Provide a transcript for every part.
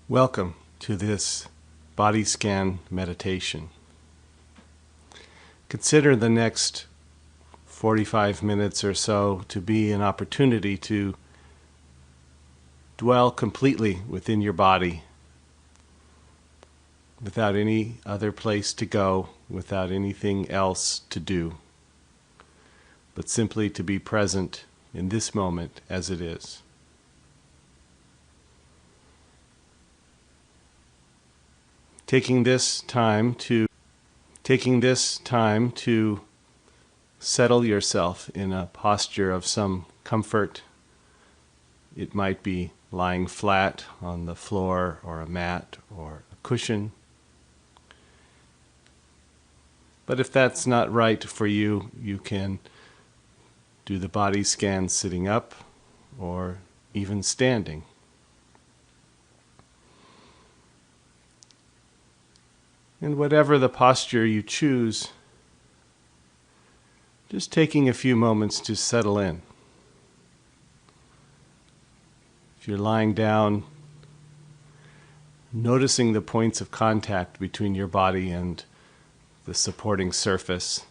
Welcome to this body scan meditation. Consider the next 45 minutes or so to be an opportunity to dwell completely within your body, without any other place to go, without anything else to do, but simply to be present in this moment as it is. Taking this time to settle yourself in a posture of some comfort. It might be lying flat on the floor or a mat or a cushion. But if that's not right for you, you can do the body scan sitting up or even standing. And whatever the posture you choose, just taking a few moments to settle in. If you're lying down, noticing the points of contact between your body and the supporting surface.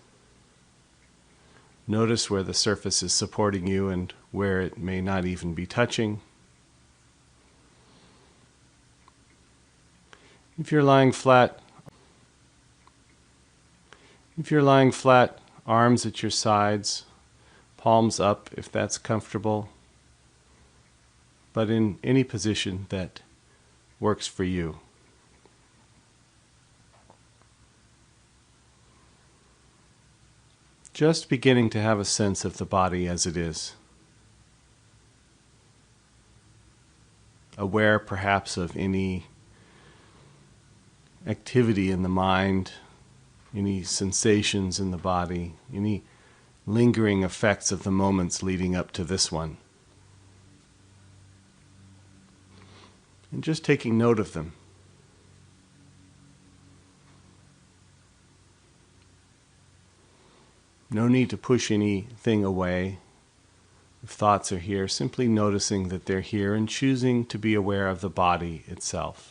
Notice where the surface is supporting you and where it may not even be touching. If you're lying flat, arms at your sides, palms up if that's comfortable, but in any position that works for you. Just beginning to have a sense of the body as it is. Aware perhaps of any activity in the mind, any sensations in the body, any lingering effects of the moments leading up to this one. And just taking note of them. No need to push anything away. If thoughts are here, simply noticing that they're here and choosing to be aware of the body itself.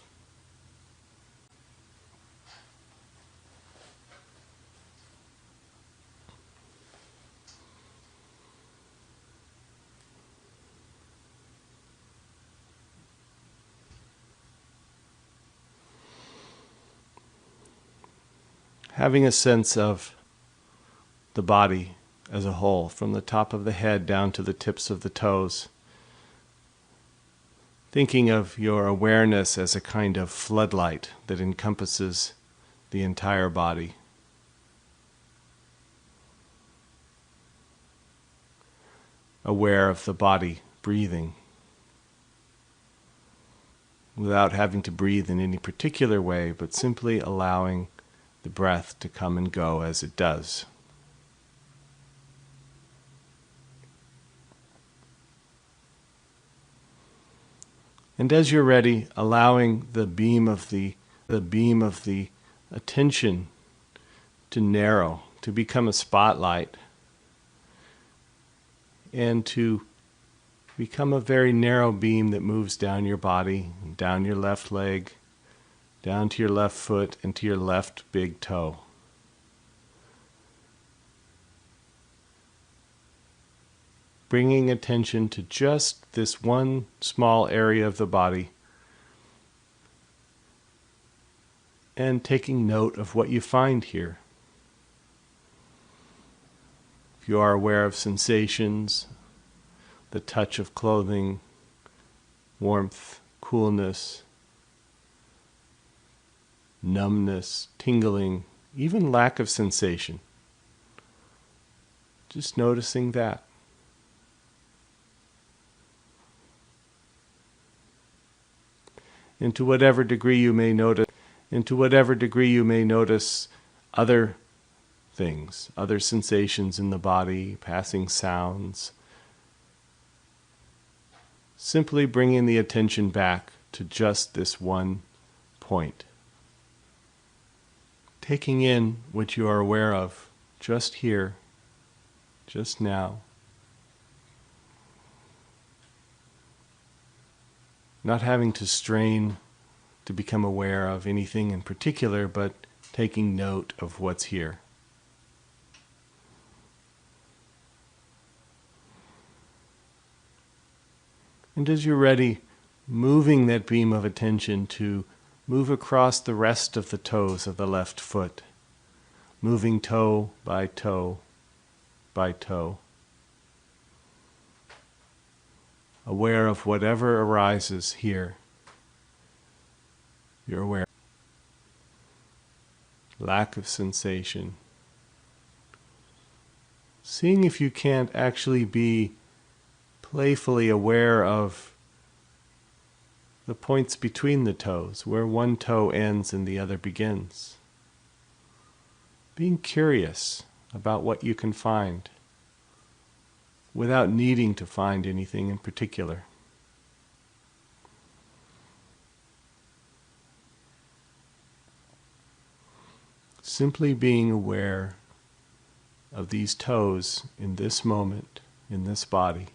Having a sense of the body as a whole, from the top of the head down to the tips of the toes. Thinking of your awareness as a kind of floodlight that encompasses the entire body. Aware of the body breathing, without having to breathe in any particular way, but simply allowing the breath to come and go as it does. And as you're ready, allowing the beam of the attention to narrow, to become a spotlight, and to become a very narrow beam that moves down your body, down your left leg, down to your left foot and to your left big toe. Bringing attention to just this one small area of the body and taking note of what you find here. If you are aware of sensations, the touch of clothing, warmth, coolness, numbness, tingling, even lack of sensation. Just noticing that. And to whatever degree you may notice other things, other sensations in the body, passing sounds, simply bringing the attention back to just this one point. Taking in what you are aware of, just here, just now. Not having to strain to become aware of anything in particular, but taking note of what's here. And as you're ready, moving that beam of attention to move across the rest of the toes of the left foot, moving toe by toe by toe, aware of whatever arises here. You're aware. Lack of sensation. Seeing if you can't actually be playfully aware of the points between the toes, where one toe ends and the other begins. Being curious about what you can find, without needing to find anything in particular. Simply being aware of these toes in this moment, in this body.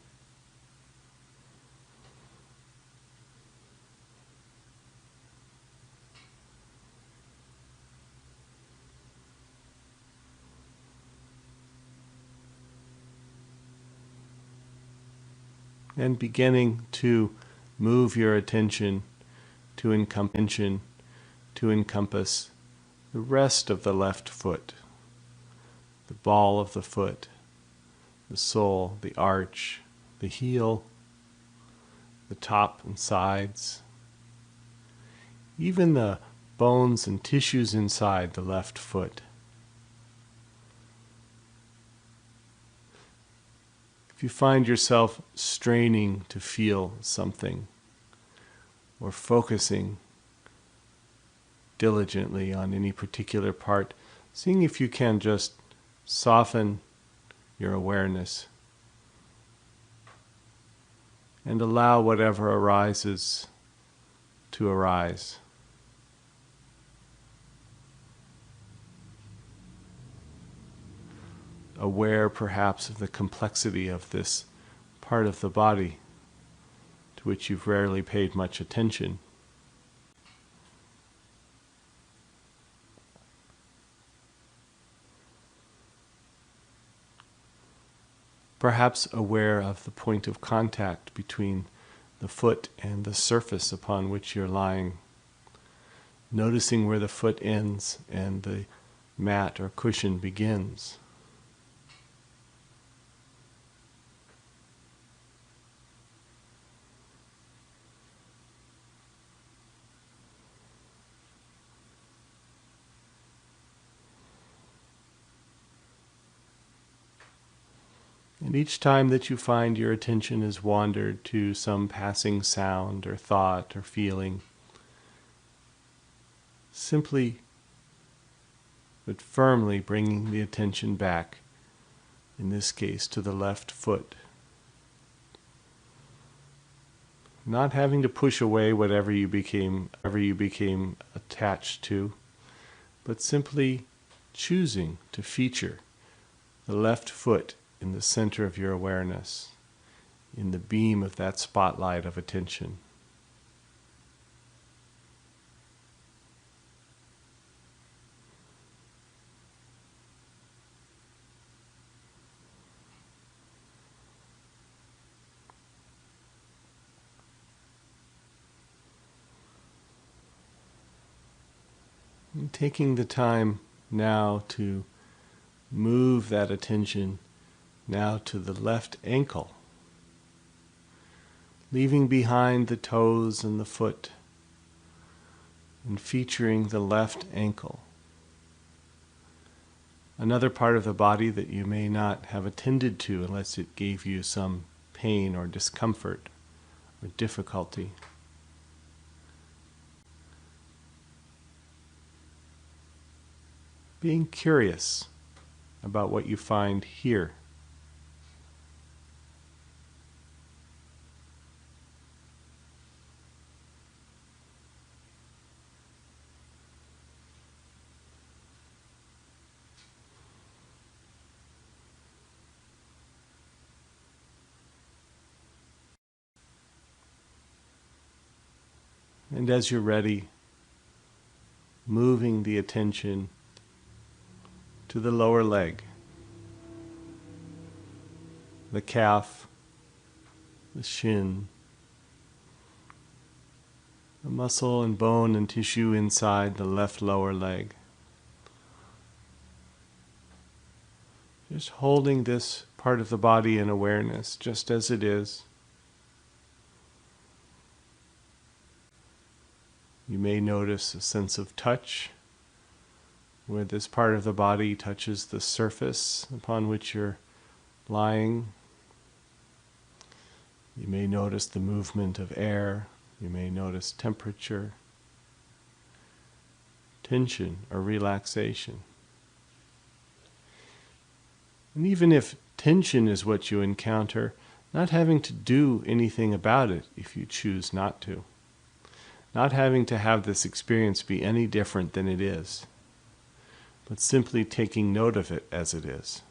And beginning to move your attention to encompass the rest of the left foot, the ball of the foot, the sole, the arch, the heel, the top and sides, even the bones and tissues inside the left foot. If you find yourself straining to feel something or focusing diligently on any particular part, seeing if you can just soften your awareness and allow whatever arises to arise. Aware perhaps of the complexity of this part of the body to which you've rarely paid much attention. Perhaps aware of the point of contact between the foot and the surface upon which you're lying, noticing where the foot ends and the mat or cushion begins. And each time that you find your attention has wandered to some passing sound or thought or feeling, simply but firmly bringing the attention back, in this case to the left foot. Not having to push away whatever you became attached to, but simply choosing to feature the left foot in the center of your awareness, in the beam of that spotlight of attention. And taking the time now to move that attention now to the left ankle, leaving behind the toes and the foot, and featuring the left ankle. Another part of the body that you may not have attended to unless it gave you some pain or discomfort or difficulty. Being curious about what you find here. And as you're ready, moving the attention to the lower leg, the calf, the shin, the muscle and bone and tissue inside the left lower leg. Just holding this part of the body in awareness, just as it is. You may notice a sense of touch, where this part of the body touches the surface upon which you're lying. You may notice the movement of air. You may notice temperature, tension, or relaxation. And even if tension is what you encounter, not having to do anything about it if you choose not to. Not having to have this experience be any different than it is, but simply taking note of it as it is.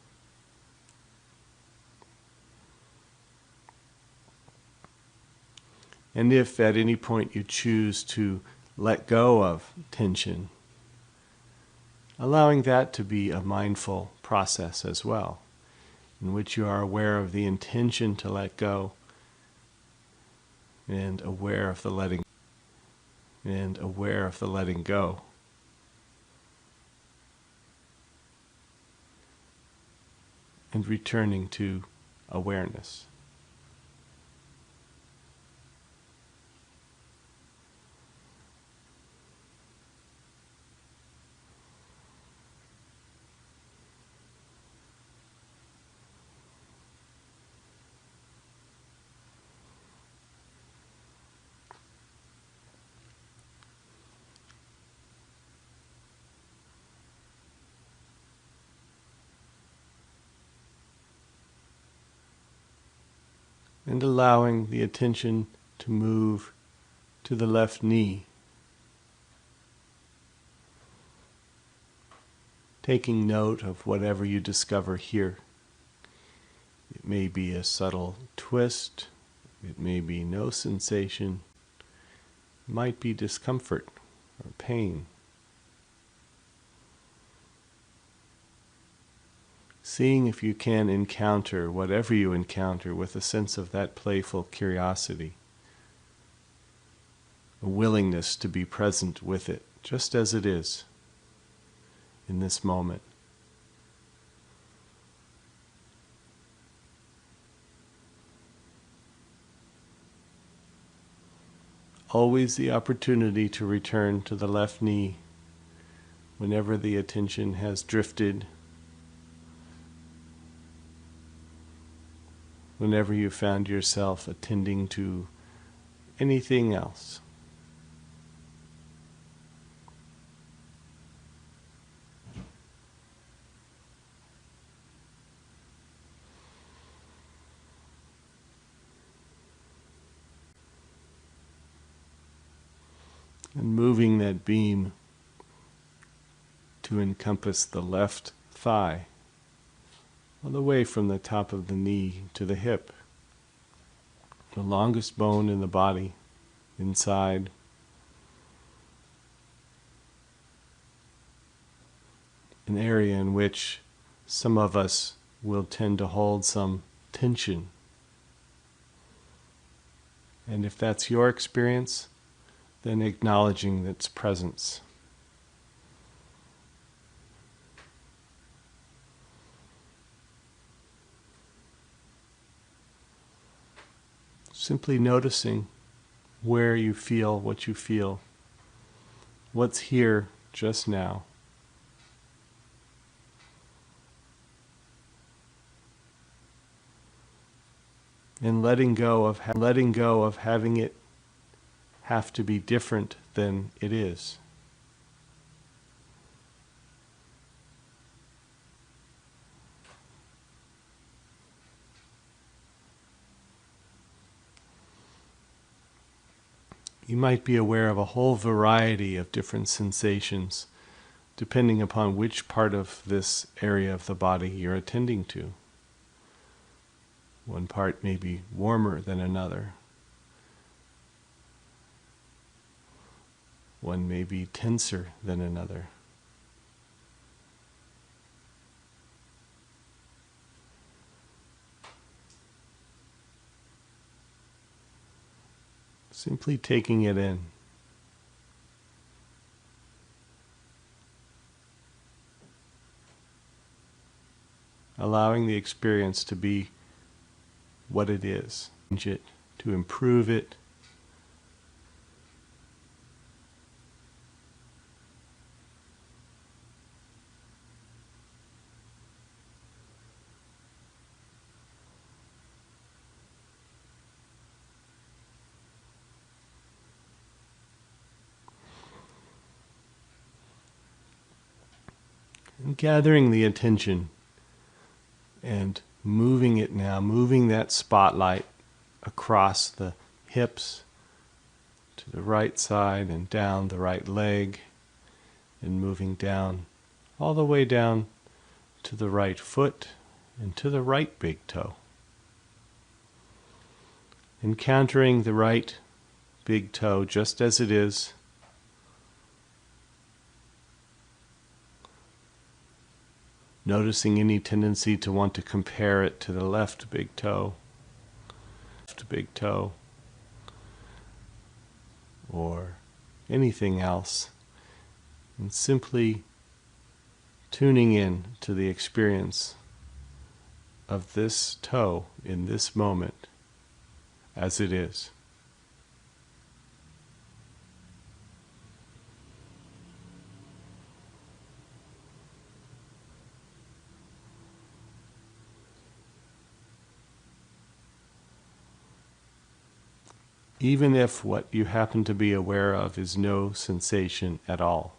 And if at any point you choose to let go of tension, allowing that to be a mindful process as well, in which you are aware of the intention to let go and aware of the letting go. And returning to awareness. And allowing the attention to move to the left knee. Taking note of whatever you discover here. It may be a subtle twist, it may be no sensation, it might be discomfort or pain. Seeing if you can encounter whatever you encounter with a sense of that playful curiosity, a willingness to be present with it, just as it is in this moment. Always the opportunity to return to the left knee whenever the attention has drifted, whenever you found yourself attending to anything else. And moving that beam to encompass the left thigh, all the way from the top of the knee to the hip, the longest bone in the body, inside. An area in which some of us will tend to hold some tension. And if that's your experience, then acknowledging its presence. Simply noticing where you feel what you feel, what's here just now. And letting go of having it have to be different than it is. You might be aware of a whole variety of different sensations, depending upon which part of this area of the body you're attending to. One part may be warmer than another. One may be tenser than another. Simply taking it in. Allowing the experience to be what it is. Change it, to improve it. And gathering the attention and moving it now, moving that spotlight across the hips to the right side and down the right leg, and moving down, all the way down to the right foot and to the right big toe. Encountering the right big toe just as it is. Noticing any tendency to want to compare it to the left big toe, or anything else, and simply tuning in to the experience of this toe in this moment as it is. Even if what you happen to be aware of is no sensation at all.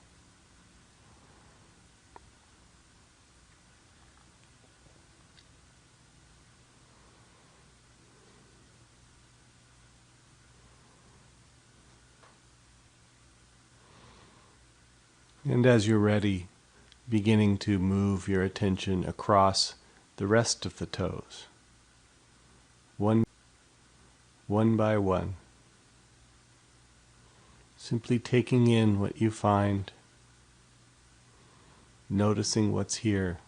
And as you're ready, beginning to move your attention across the rest of the toes, one by one. Simply taking in what you find, noticing what's here,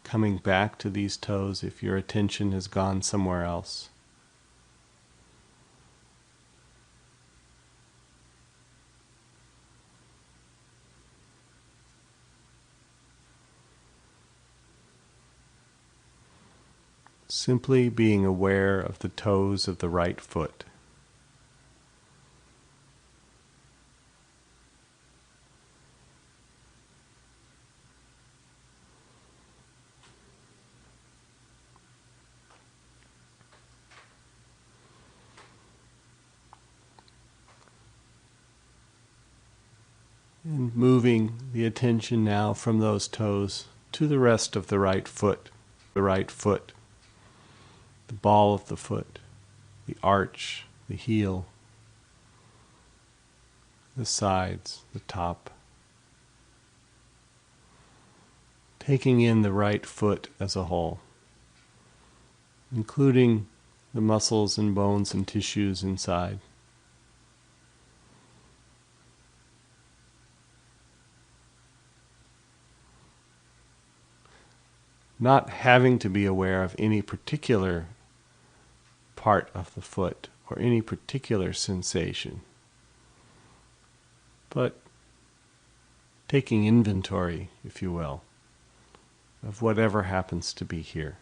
coming back to these toes if your attention has gone somewhere else. Simply being aware of the toes of the right foot. And moving the attention now from those toes to the rest of the right foot, the ball of the foot, the arch, the heel, the sides, the top. Taking in the right foot as a whole, including the muscles and bones and tissues inside. Not having to be aware of any particular part of the foot or any particular sensation, but taking inventory, if you will, of whatever happens to be here.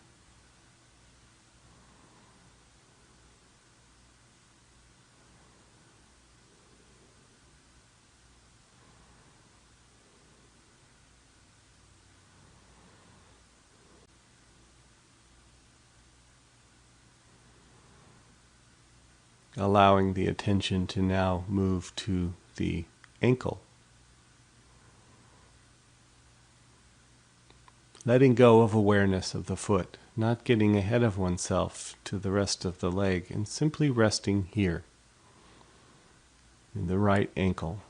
Allowing the attention to now move to the ankle. Letting go of awareness of the foot, not getting ahead of oneself to the rest of the leg, and simply resting here in the right ankle.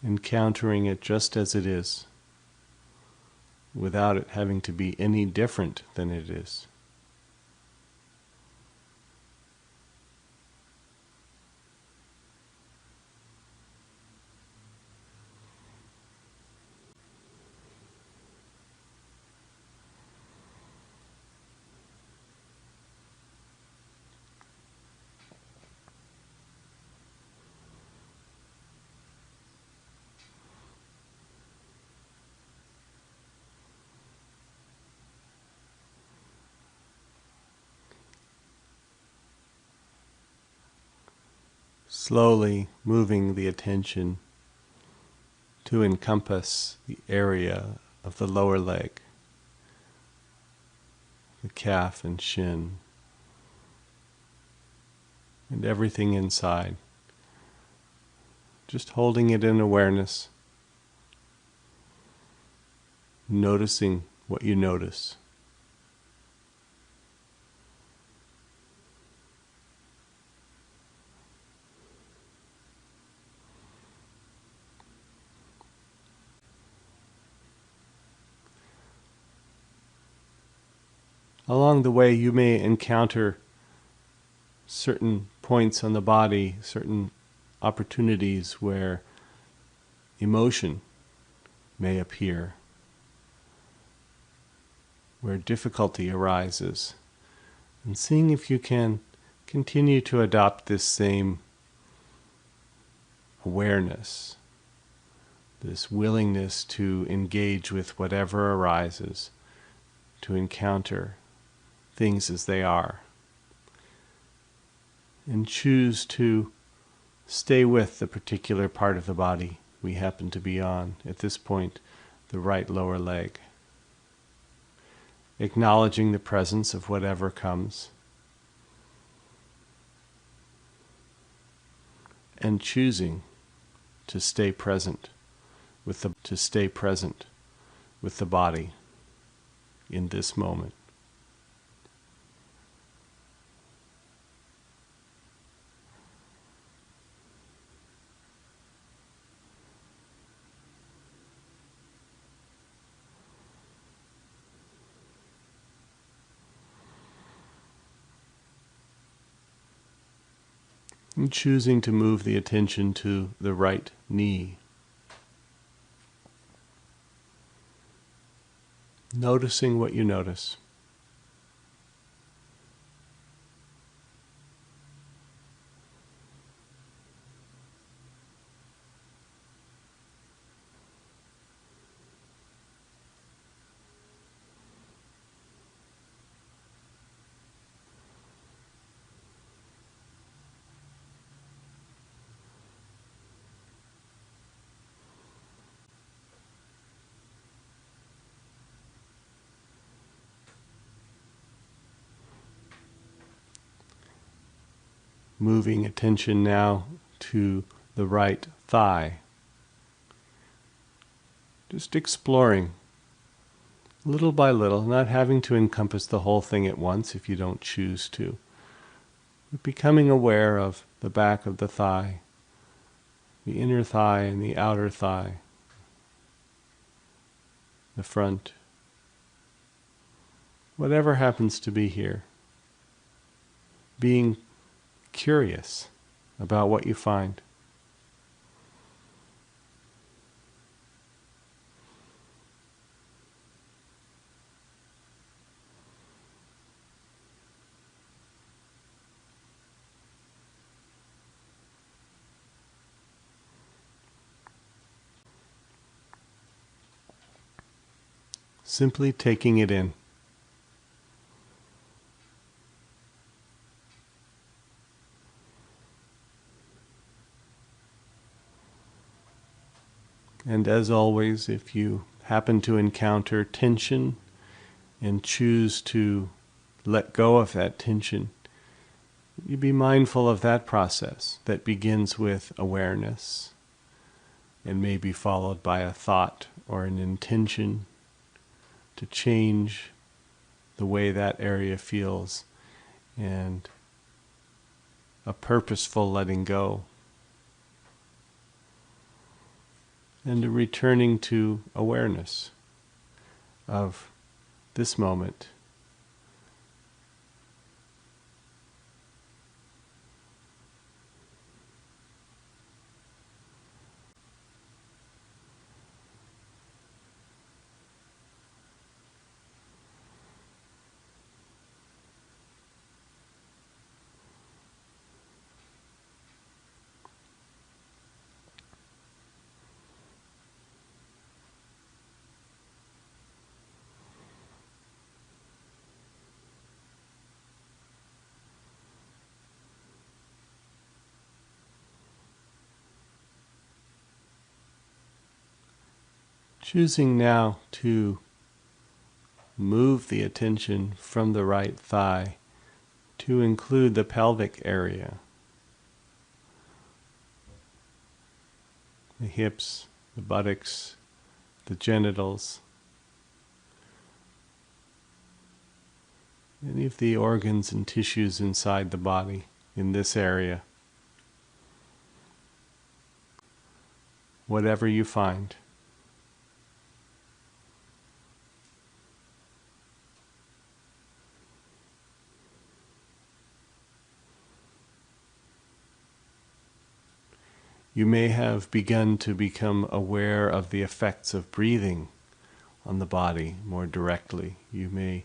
encountering it just as it is, without it having to be any different than it is. Slowly moving the attention to encompass the area of the lower leg, the calf and shin, and everything inside. Just holding it in awareness, noticing what you notice. Along the way, you may encounter certain points on the body, certain opportunities where emotion may appear, where difficulty arises, and seeing if you can continue to adopt this same awareness, this willingness to engage with whatever arises, to encounter things as they are, and choose to stay with the particular part of the body we happen to be on, at this point, the right lower leg. Acknowledging the presence of whatever comes, and choosing to stay present with the body in this moment. And choosing to move the attention to the right knee. Noticing what you notice. Moving attention now to the right thigh. Just exploring, little by little, not having to encompass the whole thing at once if you don't choose to. But becoming aware of the back of the thigh, the inner thigh and the outer thigh, the front, whatever happens to be here. Being curious about what you find. Simply taking it in. And as always, if you happen to encounter tension and choose to let go of that tension, you be mindful of that process that begins with awareness and may be followed by a thought or an intention to change the way that area feels, and a purposeful letting go. and a returning to awareness of this moment. Choosing now to move the attention from the right thigh to include the pelvic area, the hips, the buttocks, the genitals, any of the organs and tissues inside the body in this area. Whatever you find. You may have begun to become aware of the effects of breathing on the body more directly. You may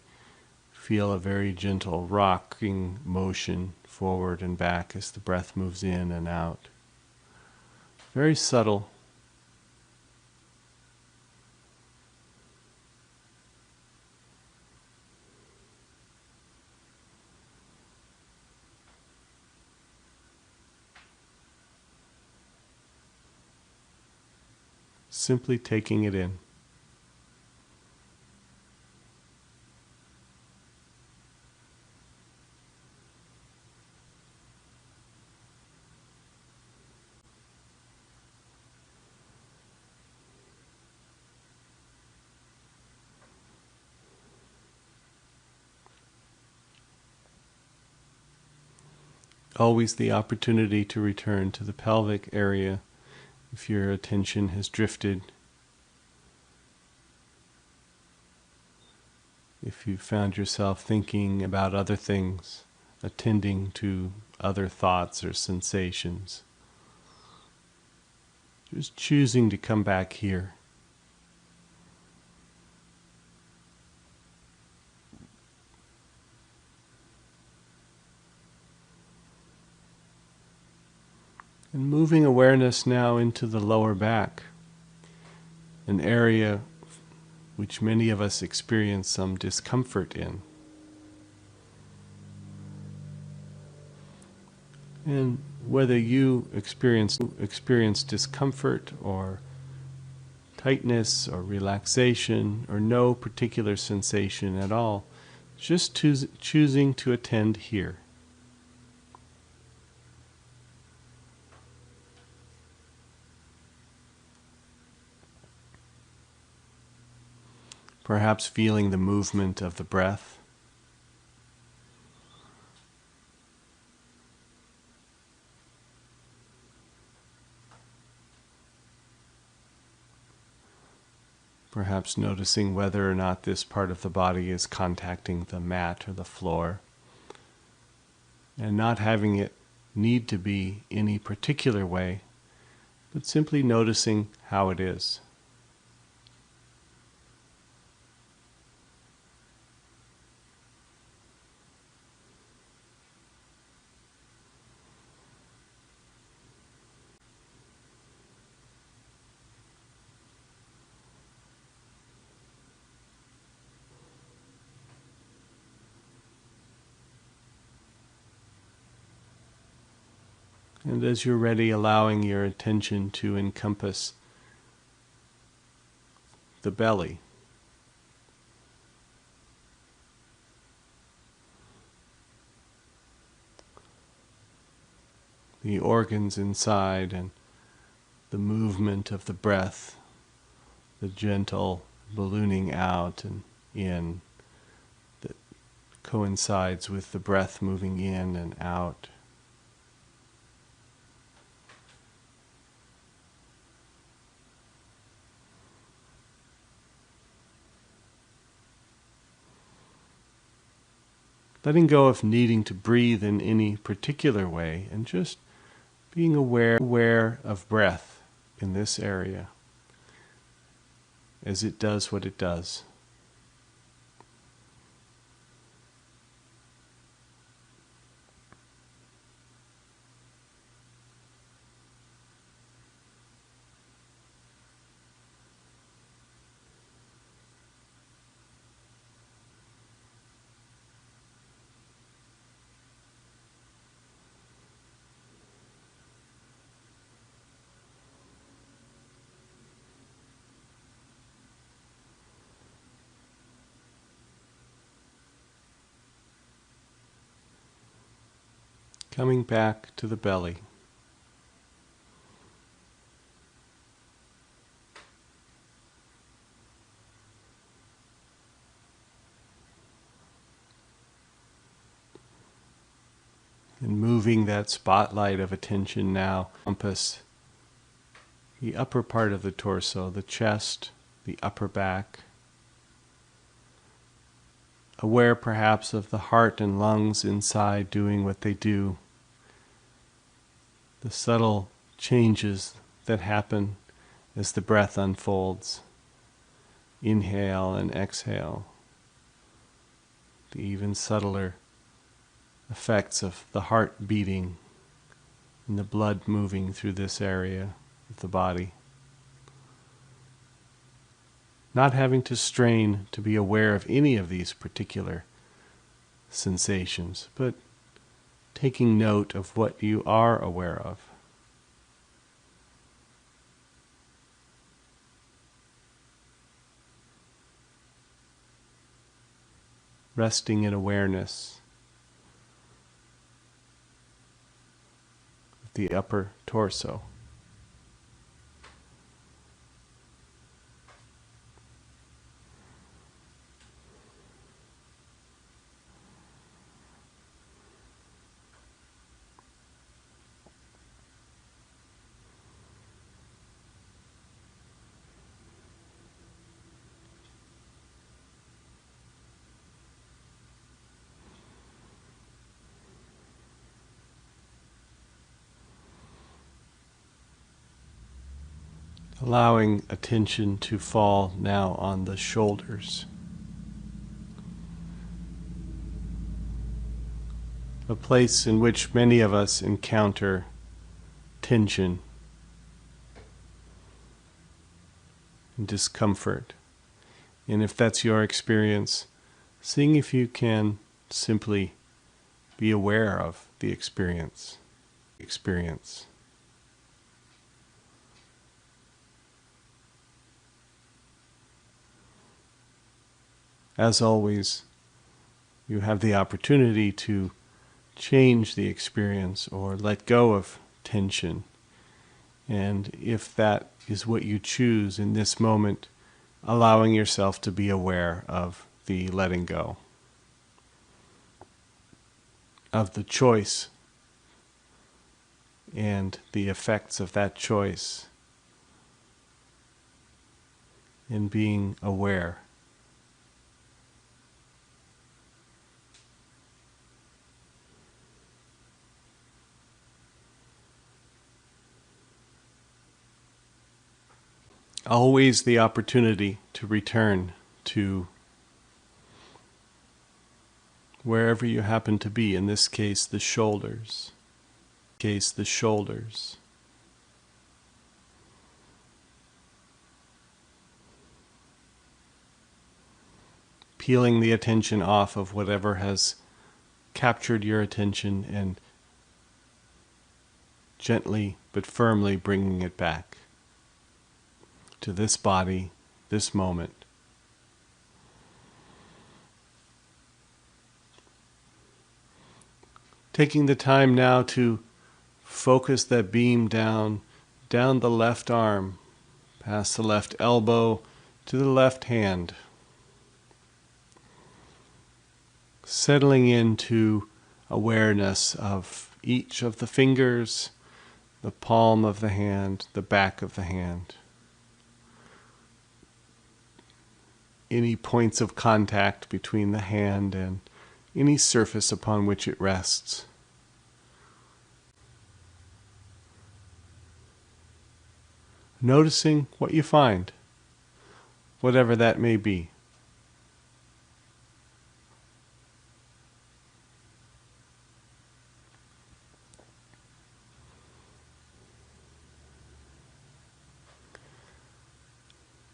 feel a very gentle rocking motion forward and back as the breath moves in and out. Very subtle. Simply taking it in. Always the opportunity to return to the pelvic area if your attention has drifted. If you found yourself thinking about other things, attending to other thoughts or sensations, just choosing to come back here. And moving awareness now into the lower back, an area which many of us experience some discomfort in. And whether you experience discomfort or tightness or relaxation or no particular sensation at all, just choosing to attend here. Perhaps feeling the movement of the breath. Perhaps noticing whether or not this part of the body is contacting the mat or the floor, and not having it need to be any particular way, but simply noticing how it is. And as you're ready, allowing your attention to encompass the belly. The organs inside and the movement of the breath, the gentle ballooning out and in that coincides with the breath moving in and out. letting go of needing to breathe in any particular way, and just being aware of breath in this area as it does what it does. Coming back to the belly. And moving that spotlight of attention now, compass the upper part of the torso, the chest, the upper back. Aware perhaps of the heart and lungs inside doing what they do. The subtle changes that happen as the breath unfolds. Inhale and exhale. The even subtler effects of the heart beating and the blood moving through this area of the body. Not having to strain to be aware of any of these particular sensations, but taking note of what you are aware of. Resting in awareness of the upper torso. Allowing attention to fall now on the shoulders. A place in which many of us encounter tension and discomfort. And if that's your experience, seeing if you can simply be aware of the experience. As always, you have the opportunity to change the experience or let go of tension. And if that is what you choose in this moment, allowing yourself to be aware of the letting go, of the choice and the effects of that choice, and being aware. Always the opportunity to return to wherever you happen to be, in this case the shoulders. Peeling the attention off of whatever has captured your attention and gently but firmly bringing it back to this body, this moment. Taking the time now to focus that beam down the left arm, past the left elbow to the left hand. Settling into awareness of each of the fingers, the palm of the hand, the back of the hand. Any points of contact between the hand and any surface upon which it rests. Noticing what you find, whatever that may be.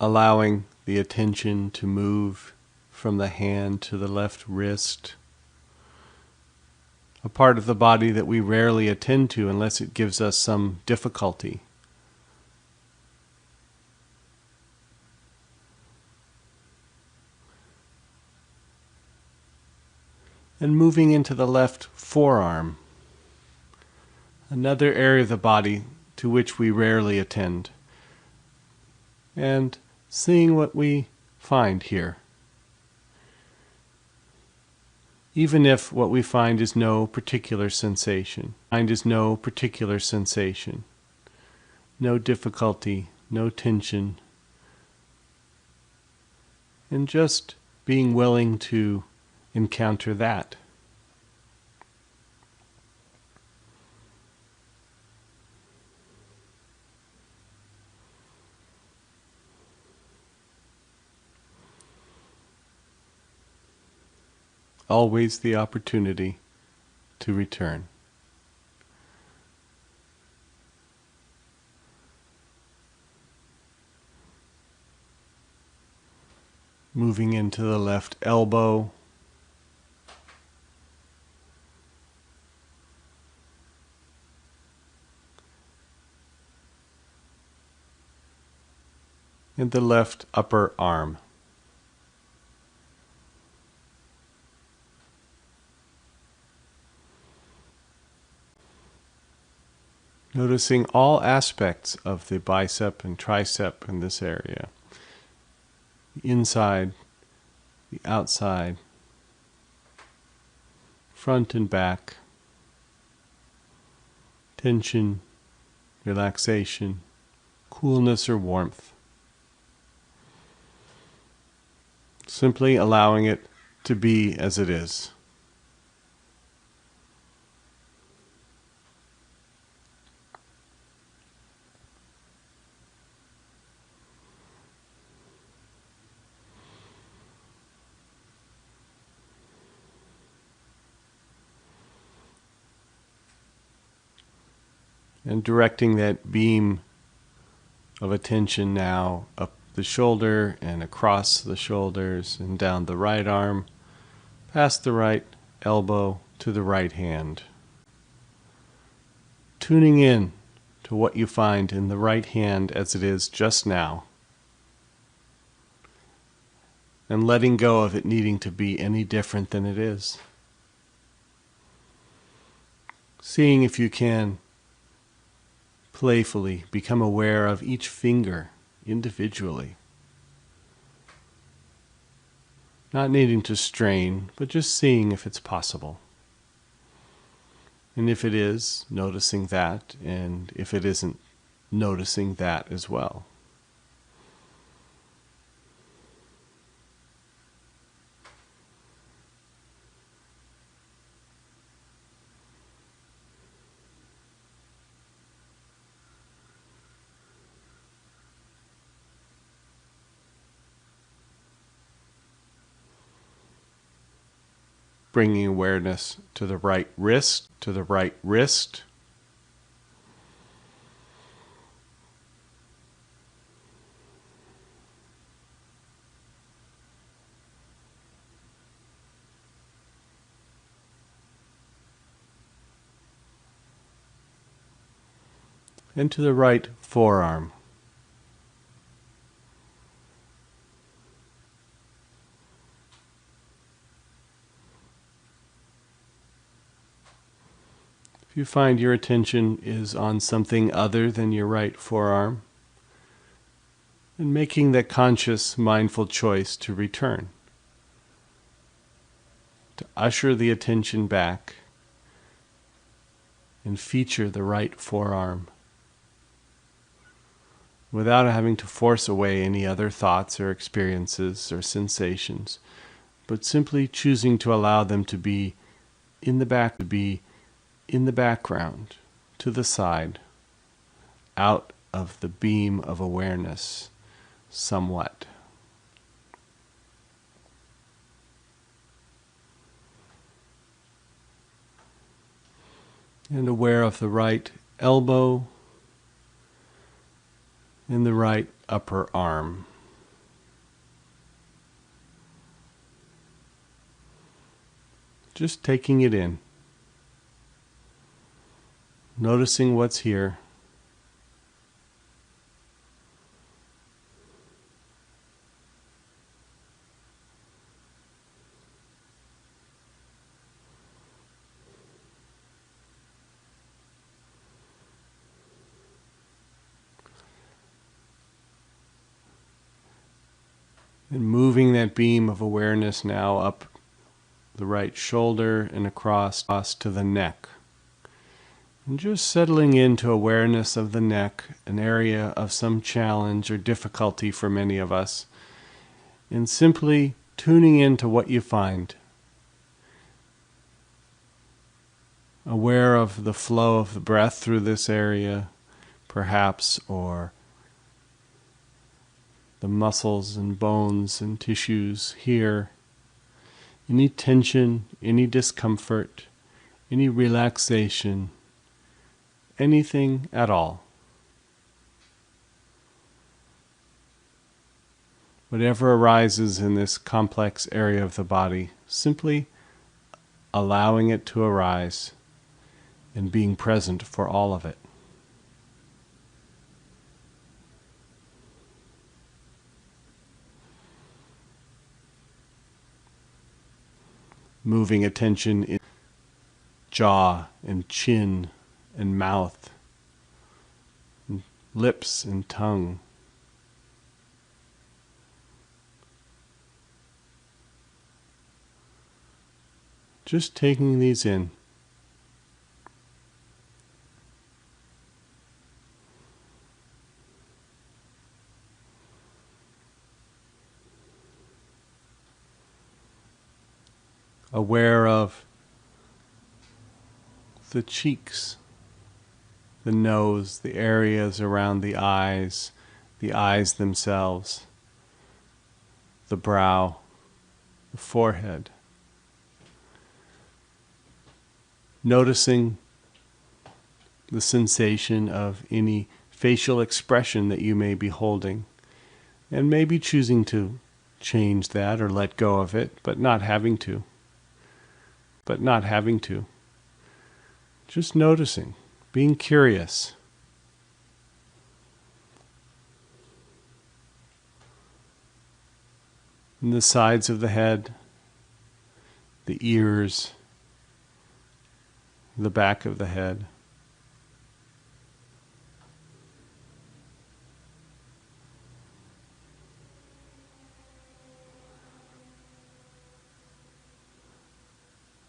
Allowing the attention to move from the hand to the left wrist, a part of the body that we rarely attend to unless it gives us some difficulty. And moving into the left forearm, another area of the body to which we rarely attend, and seeing what we find here. Even if what we find is no particular sensation, no difficulty, no tension, and just being willing to encounter that. Always the opportunity to return. Moving into the left elbow, and the left upper arm. Noticing all aspects of the bicep and tricep in this area. The inside, the outside, front and back, tension, relaxation, coolness or warmth. Simply allowing it to be as it is. And directing that beam of attention now up the shoulder and across the shoulders and down the right arm, past the right elbow to the right hand. Tuning in to what you find in the right hand as it is just now, and letting go of it needing to be any different than it is. Seeing if you can playfully become aware of each finger individually. Not needing to strain, but just seeing if it's possible. And if it is, noticing that, and if it isn't, noticing that as well. Bringing awareness to the right wrist, and to the right forearm. If you find your attention is on something other than your right forearm, and making that conscious, mindful choice to return, to usher the attention back and feature the right forearm without having to force away any other thoughts or experiences or sensations, but simply choosing to allow them to be in the background, to the side, out of the beam of awareness somewhat. And aware of the right elbow and the right upper arm. Just taking it in. Noticing what's here. And moving that beam of awareness now up the right shoulder and across to the neck. And just settling into awareness of the neck, an area of some challenge or difficulty for many of us, and simply tuning into what you find. Aware of the flow of the breath through this area, perhaps, or the muscles and bones and tissues here. Any tension, any discomfort, any relaxation, anything at all. Whatever arises in this complex area of the body, simply allowing it to arise and being present for all of it. Moving attention in jaw and chin and mouth, and lips and tongue. Just taking these in. Aware of the cheeks, the nose, the areas around the eyes themselves, the brow, the forehead. Noticing the sensation of any facial expression that you may be holding, and maybe choosing to change that or let go of it, but not having to. Just noticing, being curious. In the sides of the head, the ears, the back of the head.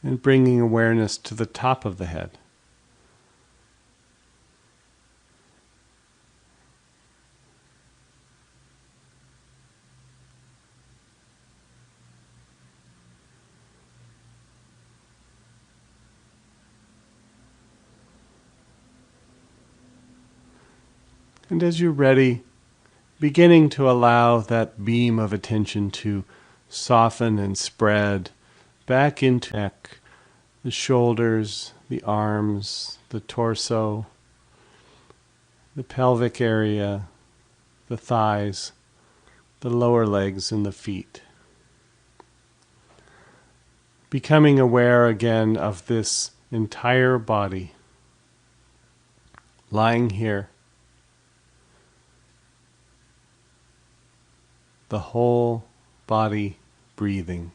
And bringing awareness to the top of the head. And as you're ready, beginning to allow that beam of attention to soften and spread back into the neck, the shoulders, the arms, the torso, the pelvic area, the thighs, the lower legs, and the feet. Becoming aware again of this entire body lying here. The whole body breathing.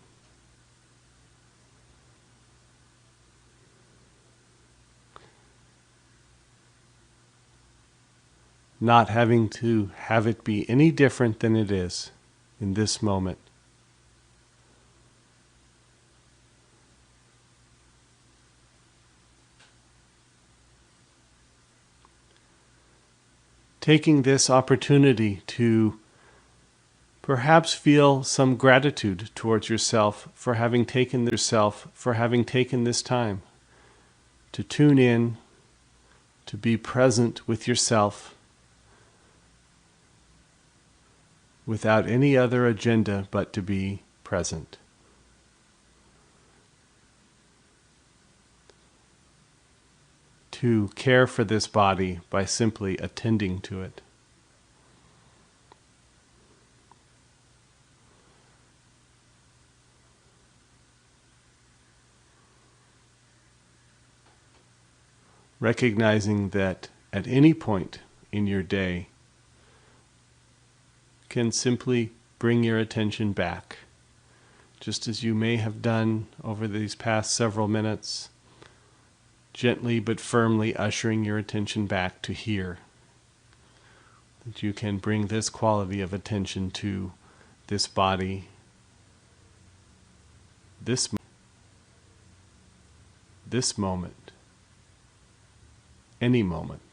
Not having to have it be any different than it is in this moment. Taking this opportunity to Perhaps feel some gratitude towards yourself for having taken this time to tune in, to be present with yourself without any other agenda but to be present. To care for this body by simply attending to it. Recognizing that at any point in your day can simply bring your attention back, just as you may have done over these past several minutes, gently but firmly ushering your attention back to here. That you can bring this quality of attention to this body, this moment, any moment.